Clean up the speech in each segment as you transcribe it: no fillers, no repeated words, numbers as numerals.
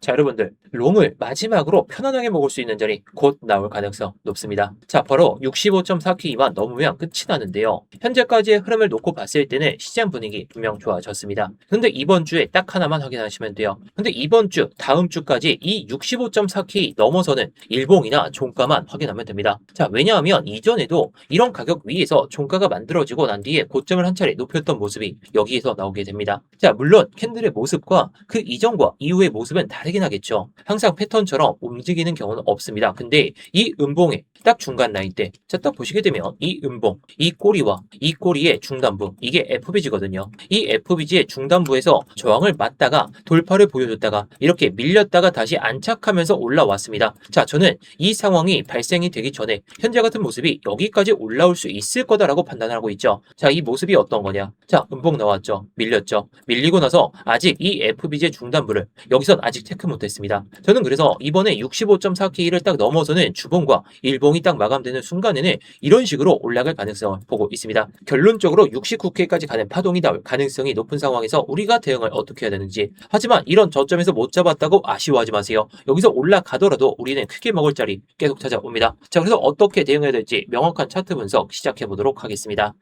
자, 여러분들, 롱을 마지막으로 편안하게 먹을 수 있는 자리 곧 나올 가능성 높습니다. 자, 바로 65.4K만 넘으면 끝이 나는데요. 현재까지의 흐름을 놓고 봤을 때는 시장 분위기 분명 좋아졌습니다. 근데 이번 주에 딱 하나만 확인하시면 돼요. 근데 이번 주, 다음 주까지 이 65.4K 넘어서는 일봉이나 종가만 확인하면 됩니다. 자, 왜냐하면 이전에도 이런 가격 위에서 종가가 만들어지고 난 뒤에 고점을 한 차례 높였던 모습이 여기에서 나오게 됩니다. 자, 물론 캔들의 모습과 그 이전과 이후의 모습은 다르긴 하겠죠. 항상 패턴처럼 움직이는 경우는 없습니다. 근데 이 음봉의 딱 중간 라인 때, 자, 딱 보시게 되면 이 음봉, 이 꼬리와 이 꼬리의 중단부, 이게 FBG거든요. 이 FBG의 중단부에서 저항을 맞다가 돌파를 보여줬다가 이렇게 밀렸다가 다시 안착하면서 올라왔습니다. 자, 저는 이 상황이 발생이 되기 전에 현재 같은 모습이 여기까지 올라올 수 있을 거다라고 판단하고 있죠. 자, 이 모습이 어떤 거냐? 자, 음봉 나왔죠. 밀렸죠. 밀리고 나서 아직 이 FBG의 중단부를 여기선 아직 체크 못했습니다. 저는 그래서 이번에 65.4K를 딱 넘어서는 주봉과 일봉이 딱 마감되는 순간에는 이런 식으로 올라갈 가능성을 보고 있습니다. 결론적으로 69K까지 가는 파동이 나올 가능성이 높은 상황에서 우리가 대응을 어떻게 해야 되는지. 하지만 이런 저점에서 못 잡았다고 아쉬워하지 마세요. 여기서 올라가더라도 우리는 크게 먹을 자리 계속 찾아옵니다. 자, 그래서 어떻게 대응해야 될지 명확한 차트 분석 시작해 보도록 하겠습니다.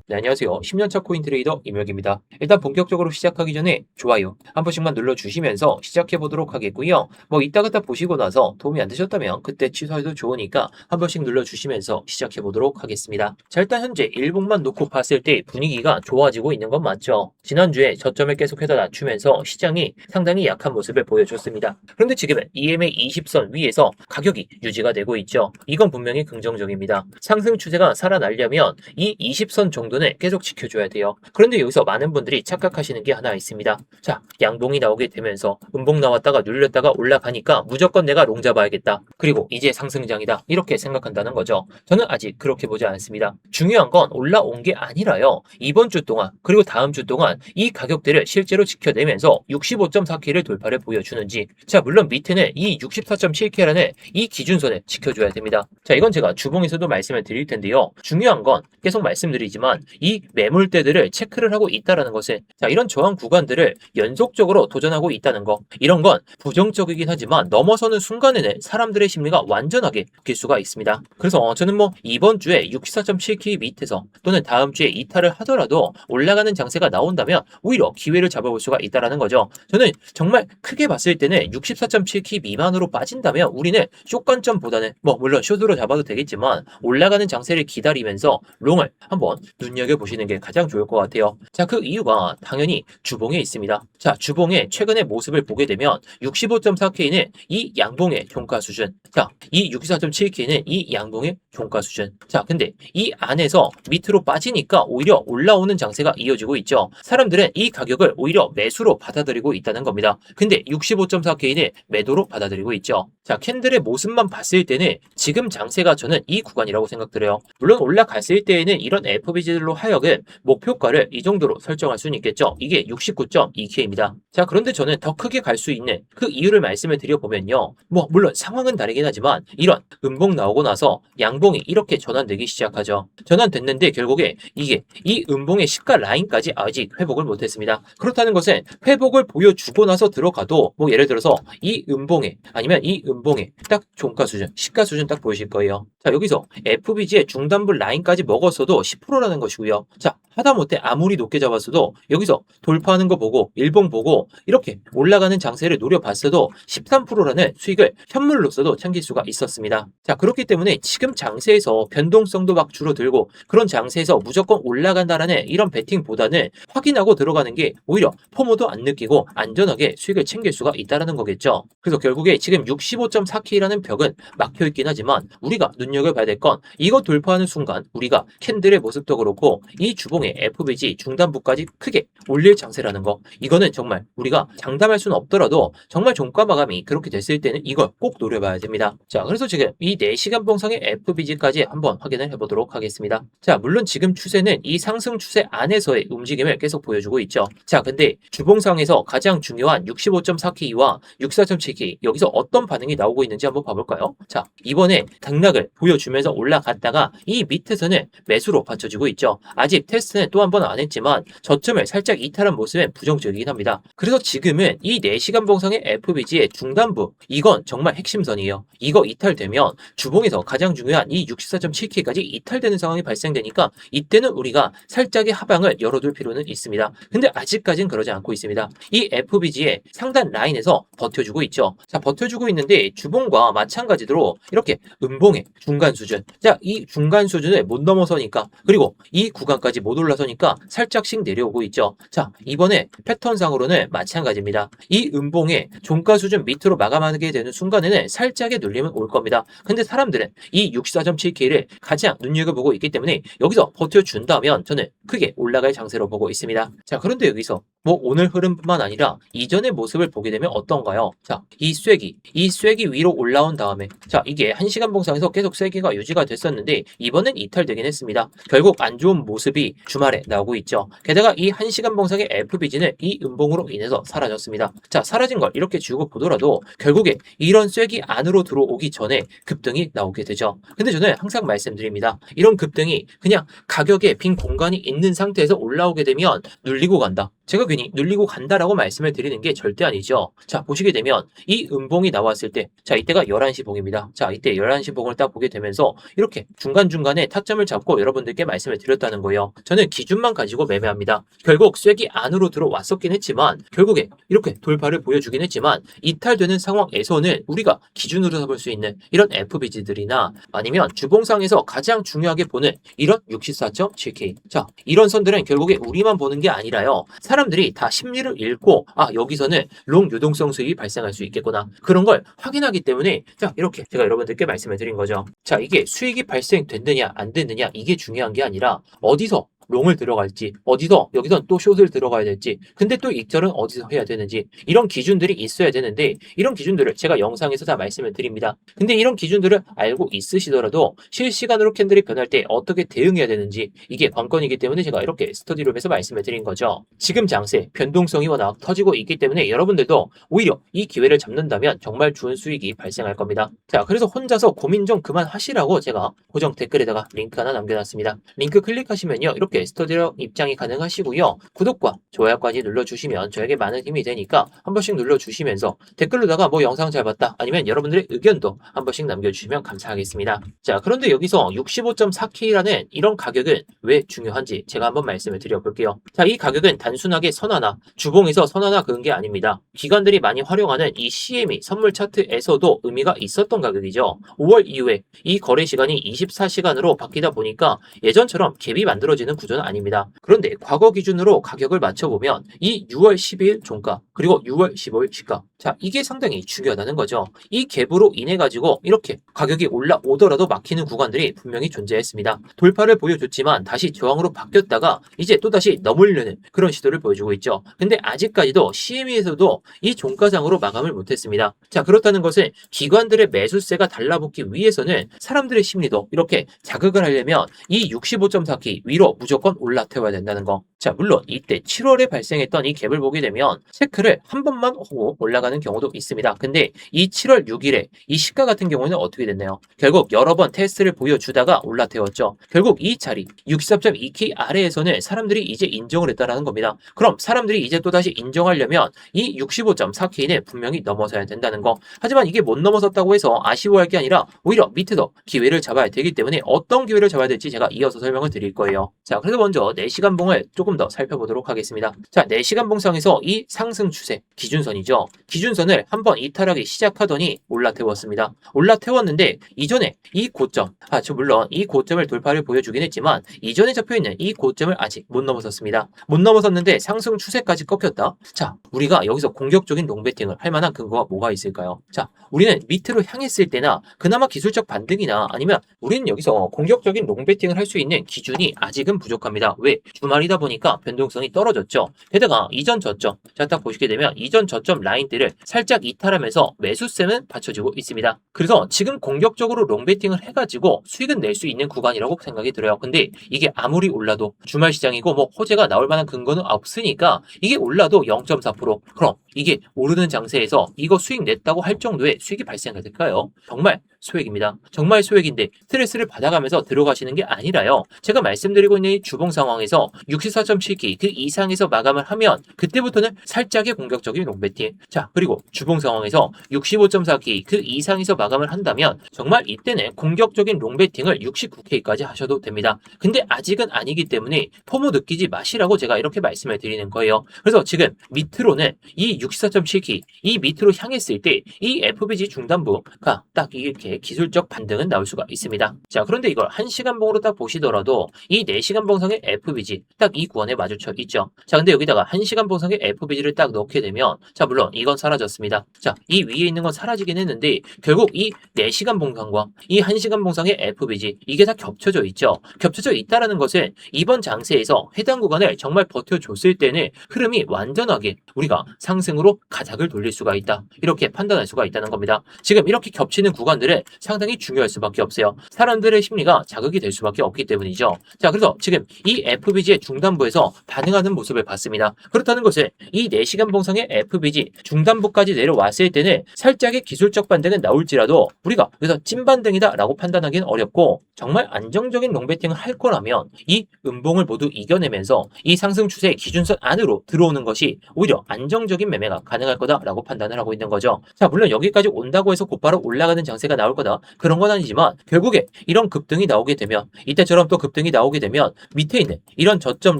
네, 안녕하세요. 10년차 코인 트레이더 임혁입니다. 일단 본격적으로 시작하기 전에 좋아요 한 번씩만 눌러주시면서 시작해 보도록 하겠고요. 뭐 이따가 딱 보시고 나서 도움이 안 되셨다면 그때 취소해도 좋으니까 한 번씩 눌러주시면서 시작해 보도록 하겠습니다. 자, 일단 현재 일봉만 놓고 봤을 때 분위기가 좋아지고 있는 건 맞죠. 지난주에 저점을 계속해서 낮추면서 시장이 상당히 약한 모습을 보여줬습니다. 그런데 지금은 EMA 20선 위에서 가격이 유지가 되고 있죠. 이건 분명히 긍정적입니다. 상승 추세가 살아나려면 이 20선 정도는 계속 지켜줘야 돼요. 그런데 여기서 많은 분들이 착각하시는 게 하나 있습니다. 자, 양봉이 나오게 되면서 음봉 나왔다가 눌렸다가 올라가니까 무조건 내가 롱 잡아야겠다. 그리고 이제 상승장이다. 이렇게 생각한다는 거죠. 저는 아직 그렇게 보지 않습니다. 중요한 건 올라온 게 아니라요. 이번 주 동안 그리고 다음 주 동안 이 가격대를 실제로 지켜내면서 65.4K를 돌파를 보여주는지. 자, 물론 밑에는 이 64.7K라는 이 기준선을 지켜줘야 됩니다. 자, 이건 제가 주봉에서도 말씀을 드릴 텐데요. 중요한 건 계속 말씀드리지만 이 매물대들을 체크를 하고 있다는 것은, 자, 이런 저항 구간들을 연속적으로 도전하고 있다는 거, 이런 건 부정적이긴 하지만 넘어서는 순간에는 사람들의 심리가 완전하게 바뀔 수가 있습니다. 그래서 저는 뭐 이번 주에 64.7K 밑에서 또는 다음 주에 이탈을 하더라도 올라가는 장세가 나온다면 오히려 기회를 잡아볼 수가 있다는 거죠. 저는 정말 크게 봤을 때는 64.7K 미만으로 빠진다면 우리는 숏관점보다는 뭐 물론 숏으로 잡아도 되겠지만 올라가는 장세를 기다리면서 롱을 한번 눈여겨보시는 게 가장 좋을 것 같아요. 자, 그 이유가 당연히 주봉에 있습니다. 자, 주봉의 최근의 모습을 보게 되면 65.4K는 이 양봉의 종가 수준, 자, 이 64.7K는 이 양봉의 종가 수준. 자, 근데 이 안에서 밑으로 빠지니까 오히려 올라오는 장세가 이어지고 있죠. 사람들은 이 가격을 오히려 매수로 받아들이고 있다는 겁니다. 근데 65.4K는 매도로 받아들이고 있죠. 자, 캔들의 모습만 봤을 때는 지금 장세가 저는 이 구간이라고 생각들어요. 물론 올라갔을 때에는 이런 FBG들로 하여금 목표가를 이 정도로 설정할 수는 있겠죠. 이게 69.2K입니다. 자, 그런데 저는 더 크게 갈 수 있는 그 이유를 말씀을 드려보면요. 뭐 물론 상황은 다르긴 하지만 이런 음봉 나오고 나서 양봉이 이렇게 전환되기 시작하죠. 전환됐는데 결국에 이게 이 음봉의 시가 라인까지 아직 회복을 못했습니다. 그렇다는 것은 회복을 보여주고 나서 들어가도 뭐 예를 들어서 이 음봉에 아니면 이 음봉에 딱 종가 수준, 시가 수준 딱 보이실 거예요. 자, 여기서 FBG의 중단부 라인까지 먹었어도 10%라는 것이고요. 자, 하다못해 아무리 높게 잡았어도 여기서 돌파하는 거 보고 일봉 보고 이렇게 올라가는 장세를 노려봤어도 13%라는 수익을 현물로서도 챙길 수가 있었습니다. 자, 그렇기 때문에 지금 장세에서 변동성도 막 줄어들고 그런 장세에서 무조건 올라간다라는 이런 베팅보다는 확인하고 들어가는 게 오히려 포모도 안 느끼고 안전하게 수익을 챙길 수가 있다는 거겠죠. 그래서 결국에 지금 65.4K라는 벽은 막혀있긴 하지만 우리가 눈여겨봐야 될 건 이거 돌파하는 순간 우리가 캔들의 모습도 그렇고 이 주봉의 FBG 중단부까지 크게 올릴 장세라는 거, 이거는 정말 우리가 장담할 수는 없더라도 정말 종가 마감이 그렇게 됐을 때는 이걸 꼭 노려봐야 됩니다. 자, 그래서 지금 이 4시간 봉상의 FBG까지 한번 확인을 해보도록 하겠습니다. 자, 물론 지금 추세는 이 상승 추세 안에서의 움직임을 계속 보여주고 있죠. 자, 근데 주봉상에서 가장 중요한 65.4K와 64.7K 여기서 어떤 반응이 나오고 있는지 한번 봐볼까요? 자, 이번에 등락을 보여주면서 올라갔다가 이 밑에서는 매수로 받쳐지고 있죠. 아직 테스트 테스트는 또 한 번 안 했지만 저점을 살짝 이탈한 모습은 부정적이긴 합니다. 그래서 지금은 이 4시간 봉상의 FBG의 중단부, 이건 정말 핵심선이에요. 이거 이탈되면 주봉에서 가장 중요한 이 64.7K까지 이탈되는 상황이 발생되니까 이때는 우리가 살짝의 하방을 열어둘 필요는 있습니다. 근데 아직까지는 그러지 않고 있습니다. 이 FBG의 상단 라인에서 버텨주고 있죠. 자, 버텨주고 있는데 주봉과 마찬가지로 이렇게 음봉의 중간 수준. 자, 이 중간 수준을 못 넘어서니까, 그리고 이 구간까지 못 올라서니까 살짝씩 내려오고 있죠. 자, 이번에 패턴상으로는 마찬가지입니다. 이 음봉의 종가 수준 밑으로 마감하게 되는 순간에는 살짝의 눌림은 올 겁니다. 근데 사람들은 이 64.7K를 가장 눈여겨보고 있기 때문에 여기서 버텨준다면 저는 크게 올라갈 장세로 보고 있습니다. 자, 그런데 여기서 뭐 오늘 흐름뿐만 아니라 이전의 모습을 보게 되면 어떤가요? 자, 이 쐐기 위로 올라온 다음에, 자, 이게 1시간 봉상에서 계속 쐐기가 유지가 됐었는데 이번엔 이탈되긴 했습니다. 결국 안 좋은 모습이 주말에 나오고 있죠. 게다가 이 1시간 봉상의 FBG는 이 음봉으로 인해서 사라졌습니다. 자, 사라진 걸 이렇게 주고 보더라도 결국에 이런 쐐기 안으로 들어오기 전에 급등이 나오게 되죠. 근데 저는 항상 말씀드립니다. 이런 급등이 그냥 가격에 빈 공간이 있는 상태에서 올라오게 되면 눌리고 간다. 제가 괜히 눌리고 간다라고 말씀을 드리는 게 절대 아니죠. 자, 보시게 되면 이 음봉이 나왔을 때, 자, 이때가 11시 봉입니다. 자, 이때 11시 봉을 딱 보게 되면서 이렇게 중간중간에 타점을 잡고 여러분들께 말씀을 드렸다는 거예요. 저는 기준만 가지고 매매합니다. 결국 쐐기 안으로 들어왔었긴 했지만 결국에 이렇게 돌파를 보여주긴 했지만 이탈되는 상황에서는 우리가 기준으로 잡을 수 있는 이런 FBG들이나 아니면 주봉상에서 가장 중요하게 보는 이런 64.7K. 자, 이런 선들은 결국에 우리만 보는 게 아니라요. 사람들이 다 심리를 읽고, 아, 여기서는 롱 유동성 수익이 발생할 수 있겠구나, 그런 걸 확인하기 때문에, 자, 이렇게 제가 여러분들께 말씀을 드린 거죠. 자, 이게 수익이 발생됐느냐 안 됐느냐 이게 중요한 게 아니라 어디서 롱을 들어갈지, 어디서 여기선 또 숏을 들어가야 될지, 근데 또 익절은 어디서 해야 되는지, 이런 기준들이 있어야 되는데 이런 기준들을 제가 영상에서 다 말씀을 드립니다. 근데 이런 기준들을 알고 있으시더라도 실시간으로 캔들이 변할 때 어떻게 대응해야 되는지, 이게 관건이기 때문에 제가 이렇게 스터디룸에서 말씀을 드린 거죠. 지금 장세 변동성이 워낙 터지고 있기 때문에 여러분들도 오히려 이 기회를 잡는다면 정말 좋은 수익이 발생할 겁니다. 자, 그래서 혼자서 고민 좀 그만하시라고 제가 고정 댓글에다가 링크 하나 남겨놨습니다. 링크 클릭하시면요, 이렇게 스터디룸 입장이 가능하시고요. 구독과 좋아요까지 눌러주시면 저에게 많은 힘이 되니까 한 번씩 눌러주시면서 댓글로다가 뭐 영상 잘 봤다, 아니면 여러분들의 의견도 한 번씩 남겨주시면 감사하겠습니다. 자, 그런데 여기서 65.4K라는 이런 가격은 왜 중요한지 제가 한번 말씀을 드려볼게요. 자, 이 가격은 단순하게 선하나, 주봉에서 선하나 그런 게 아닙니다. 기관들이 많이 활용하는 이 CME 선물 차트에서도 의미가 있었던 가격이죠. 5월 이후에 이 거래 시간이 24시간으로 바뀌다 보니까 예전처럼 갭이 만들어지는 구조는 아닙니다. 그런데 과거 기준으로 가격을 맞춰보면 이 6월 12일 종가, 그리고 6월 15일 시가, 자, 이게 상당히 중요하다는 거죠. 이 갭으로 인해 가지고 이렇게 가격이 올라오더라도 막히는 구간들이 분명히 존재했습니다. 돌파를 보여줬지만 다시 저항으로 바뀌었다가 이제 또다시 넘으려는 그런 시도를 보여주고 있죠. 근데 아직까지도 CME에서도 이 종가상으로 마감을 못했습니다. 자, 그렇다는 것은 기관들의 매수세가 달라붙기 위해서는 사람들의 심리도 이렇게 자극을 하려면 이 65.4K 위로 무조건 올라태워야 된다는 거. 자, 물론 이때 7월에 발생했던 이 갭을 보게 되면 체크를 한 번만 하고 올라가는 경우도 있습니다. 근데 이 7월 6일에 이 시가 같은 경우는 어떻게 됐나요? 결국 여러 번 테스트를 보여주다가 올라태웠죠. 결국 이 자리 63.2K 아래에서는 사람들이 이제 인정을 했다라는 겁니다. 그럼 사람들이 이제 또다시 인정하려면 이 65.4K는 분명히 넘어서야 된다는 거. 하지만 이게 못 넘어섰다고 해서 아쉬워할 게 아니라 오히려 밑에서 기회를 잡아야 되기 때문에 어떤 기회를 잡아야 될지 제가 이어서 설명을 드릴 거예요. 자, 그래서 먼저 4시간 봉을 조금 더 살펴보도록 하겠습니다. 자, 4시간 봉상에서 이 상승 추세 기준선이죠. 기준선을 한번 이탈하기 시작하더니 올라태웠습니다. 올라태웠는데 이전에 이 고점, 물론 이 고점을 돌파를 보여주긴 했지만 이전에 잡혀있는 이 고점을 아직 못 넘어섰습니다. 못 넘어섰는데 상승 추세까지 꺾였다. 자, 우리가 여기서 공격적인 롱배팅을 할 만한 근거가 뭐가 있을까요? 자, 우리는 밑으로 향했을 때나 그나마 기술적 반등이나 아니면 우리는 여기서 공격적인 롱배팅을 할 수 있는 기준이 아직은 부족합니다. 왜? 주말이다 보니까 변동성이 떨어졌죠. 게다가 이전 저점, 자, 딱 보시게 되면 이전 저점 라인들을 살짝 이탈하면서 매수세는 받쳐지고 있습니다. 그래서 지금 공격적으로 롱배팅을 해가지고 수익은 낼 수 있는 구간이라고 생각이 들어요. 근데 이게 아무리 올라도 주말 시장이고 뭐 호재가 나올 만한 근거는 없으니까 이게 올라도 0.4%, 그럼 이게 오르는 장세에서 이거 수익 냈다고 할 정도의 수익이 발생이 될까요? 정말 소액입니다. 정말 소액인데 스트레스를 받아가면서 들어가시는 게 아니라요. 제가 말씀드리고 있는 이 주봉 상황에서 64.7기 그 이상에서 마감을 하면 그때부터는 살짝의 공격적인 롱배팅. 자, 그리고 주봉 상황에서 65.4기 그 이상에서 마감을 한다면 정말 이때는 공격적인 롱배팅을 69K까지 하셔도 됩니다. 근데 아직은 아니기 때문에 포모 느끼지 마시라고 제가 이렇게 말씀을 드리는 거예요. 그래서 지금 밑으로는 이 64.7기 이 밑으로 향했을 때 이 FBG 중단부가 딱 이렇게 기술적 반등은 나올 수가 있습니다. 자, 그런데 이걸 1시간 봉으로 딱 보시더라도 이 4시간 봉상의 FBG 딱 이 구간에 마주쳐 있죠. 자, 근데 여기다가 1시간 봉상의 FBG를 딱 넣게 되면 자, 물론 이건 사라졌습니다. 자, 이 위에 있는 건 사라지긴 했는데 결국 이 4시간 봉상과 이 1시간 봉상의 FBG 이게 다 겹쳐져 있죠. 겹쳐져 있다라는 것은 이번 장세에서 해당 구간을 정말 버텨줬을 때는 흐름이 완전하게 우리가 상승으로 가닥을 돌릴 수가 있다. 이렇게 판단할 수가 있다는 겁니다. 지금 이렇게 겹치는 구간들은 상당히 중요할 수밖에 없어요. 사람들의 심리가 자극이 될 수밖에 없기 때문이죠. 자, 그래서 지금 이 FBG의 중단부에서 반응하는 모습을 봤습니다. 그렇다는 것은 이 4시간 봉상의 FBG 중단부까지 내려왔을 때는 살짝의 기술적 반등은 나올지라도 우리가 여기서 찐반등이다 라고 판단하기는 어렵고 정말 안정적인 롱배팅을 할 거라면 이 음봉을 모두 이겨내면서 이 상승 추세의 기준선 안으로 들어오는 것이 오히려 안정적인 매매가 가능할 거다라고 판단을 하고 있는 거죠. 자, 물론 여기까지 온다고 해서 곧바로 올라가는 장세가 나올 거다 그런 건 아니지만 결국에 이런 급등이 나오게 되면 이때처럼 또 급등이 나오게 되면 밑에 있는 이런 저점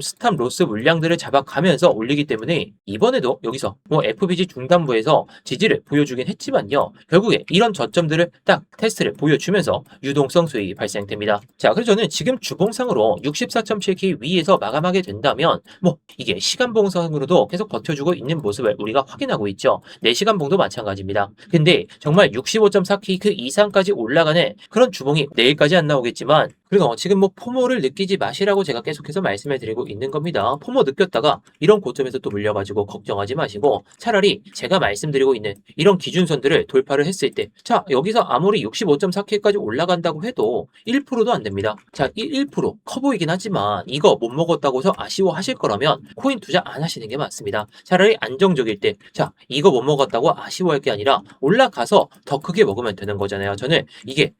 스탑 로스 물량들을 잡아가면서 올리기 때문에 이번에도 여기서 뭐 FBG 중단부에서 지지를 보여주긴 했지만요. 결국에 이런 저점들을 딱 테스트를 보여주면서 유동성 수익이 발생됩니다. 자, 그래서 저는 지금 주봉상으로 64.7K 위에서 마감하게 된다면 뭐 이게 시간봉상으로도 계속 버텨주고 있는 모습을 우리가 확인하고 있죠. 4시간봉도 마찬가지입니다. 근데 정말 65.4K 그 이상까지 올라가는 그런 주봉이 내일까지 안 나오겠지만 그리고 지금 뭐 포모를 느끼지 마시라고 제가 계속해서 말씀을 드리고 있는 겁니다. 포모 느꼈다가 이런 고점에서 또 물려가지고 걱정하지 마시고 차라리 제가 말씀드리고 있는 이런 기준선들을 돌파를 했을 때 자, 여기서 아무리 65.4K까지 올라간다고 해도 1%도 안 됩니다. 자, 이 1% 커 보이긴 하지만 이거 못 먹었다고 해서 아쉬워하실 거라면 코인 투자 안 하시는 게 맞습니다. 차라리 안정적일 때 자, 이거 못 먹었다고 아쉬워할 게 아니라 올라가서 더 크게 먹으면 되는 거잖아요. 저는 이게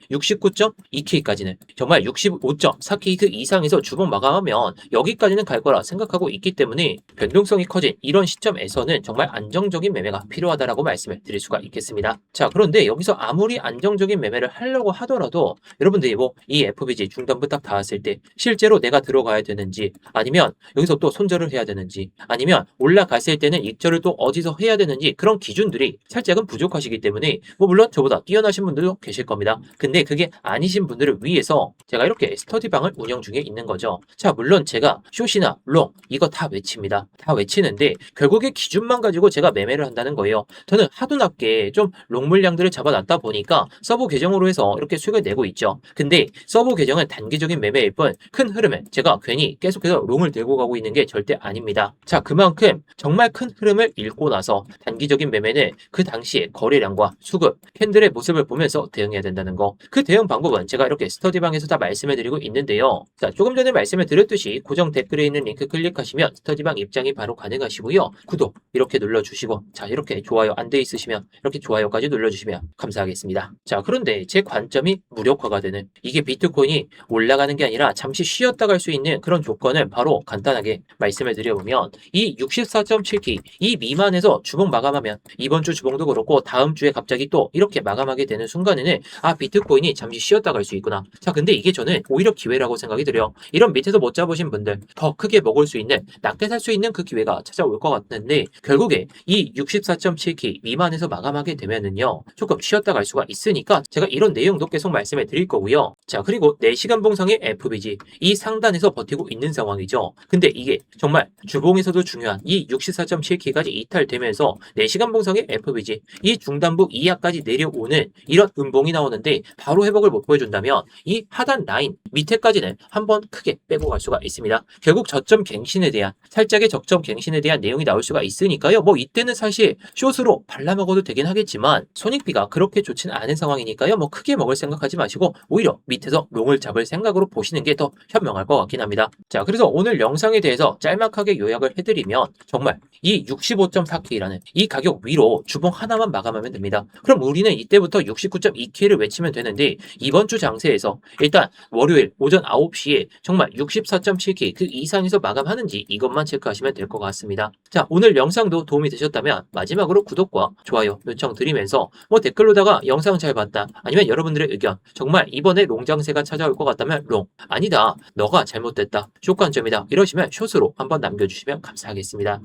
69.2K까지는 정말 65.4K 그 이상에서 주봉 마감하면 여기까지는 갈 거라 생각하고 있기 때문에 변동성이 커진 이런 시점에서는 정말 안정적인 매매가 필요하다라고 말씀을 드릴 수가 있겠습니다. 자, 그런데 여기서 아무리 안정적인 매매를 하려고 하더라도 여러분들이 뭐 이 FBG 중단부 딱 닿았을 때 실제로 내가 들어가야 되는지 아니면 여기서 또 손절을 해야 되는지 아니면 올라갔을 때는 익절을 또 어디서 해야 되는지 그런 기준들이 살짝은 부족하시기 때문에 뭐 물론 저보다 뛰어나신 분들도 계실 겁니다. 근데 그게 아니신 분들을 위해서 제가 이렇게 스터디방을 운영 중에 있는 거죠. 자, 물론 제가 숏이나 롱 이거 다 외칩니다. 다 외치는데 결국에 기준만 가지고 제가 매매를 한다는 거예요. 저는 하도 낮게 좀 롱 물량들을 잡아놨다 보니까 서브 계정으로 해서 이렇게 수익을 내고 있죠. 근데 서브 계정은 단기적인 매매일 뿐 큰 흐름은 제가 괜히 계속해서 롱을 들고 가고 있는 게 절대 아닙니다. 자, 그만큼 정말 큰 흐름을 읽고 나서 단기적인 매매는 그 당시에 거래량과 수급, 캔들의 모습을 보면서 대응해야 된다는 거. 그 대응 방법은 제가 이렇게 스터디방에서 다 말씀을 드리고 있는데요. 자, 조금 전에 말씀을 드렸듯이 고정 댓글에 있는 링크 클릭하시면 스터디방 입장이 바로 가능하시고요. 구독 이렇게 눌러주시고 자, 이렇게 좋아요 안 돼 있으시면 이렇게 좋아요까지 눌러주시면 감사하겠습니다. 자, 그런데 제 관점이 무력화가 되는 이게 비트코인이 올라가는 게 아니라 잠시 쉬었다 갈 수 있는 그런 조건을 바로 간단하게 말씀을 드려보면 이 64.7K 이 미만에서 주봉 마감하면 이번 주 주봉도 그렇고 다음 주에 갑자기 또 이렇게 마감하게 되는 순간에는 아, 비트코인이 잠시 쉬었다 갈 수 있구나. 자, 근데 이게 저는 오히려 기회라고 생각이 들어요. 이런 밑에서 못 잡으신 분들 더 크게 먹을 수 있는 낮게 살 수 있는 그 기회가 찾아올 것 같은데 결국에 이 64.7K 미만에서 마감하게 되면은요 조금 쉬었다 갈 수가 있으니까 제가 이런 내용도 계속 말씀을 드릴 거고요. 자, 그리고 4시간 봉상의 FBG 이 상단에서 버티고 있는 상황이죠. 근데 이게 정말 주봉에서도 중요한 이 64.7K까지 이탈되면서 4시간 봉상의 FBG 이 중단부 이하까지 내려오는 이런 음봉이 나오는데 바로 회복을 못 보여준다면 이 하단 라인 밑에까지는 한번 크게 빼고 갈 수가 있습니다. 결국 저점 갱신에 대한 살짝의 저점 갱신에 대한 내용이 나올 수가 있으니까요. 뭐 이때는 사실 숏으로 발라먹어도 되긴 하겠지만 손익비가 그렇게 좋지는 않은 상황이니까요. 뭐 크게 먹을 생각하지 마시고 오히려 밑에서 롱을 잡을 생각으로 보시는 게 더 현명할 것 같긴 합니다. 자, 그래서 오늘 영상에 대해서 짤막하게 요약을 해드리면 정말 이 65.4K라는 이 가격 위로 주봉 하나만 마감하면 됩니다. 그럼 우리는 이때부터 69. 64.2K를 외치면 되는데 이번 주 장세에서 일단 월요일 오전 9시에 정말 64.7K 그 이상에서 마감하는지 이것만 체크하시면 될 것 같습니다. 자, 오늘 영상도 도움이 되셨다면 마지막으로 구독과 좋아요 요청 드리면서 뭐 댓글로다가 영상 잘 봤다 아니면 여러분들의 의견 정말 이번에 롱장세가 찾아올 것 같다면 롱 아니다 너가 잘못됐다 숏 관점이다 이러시면 숏으로 한번 남겨주시면 감사하겠습니다.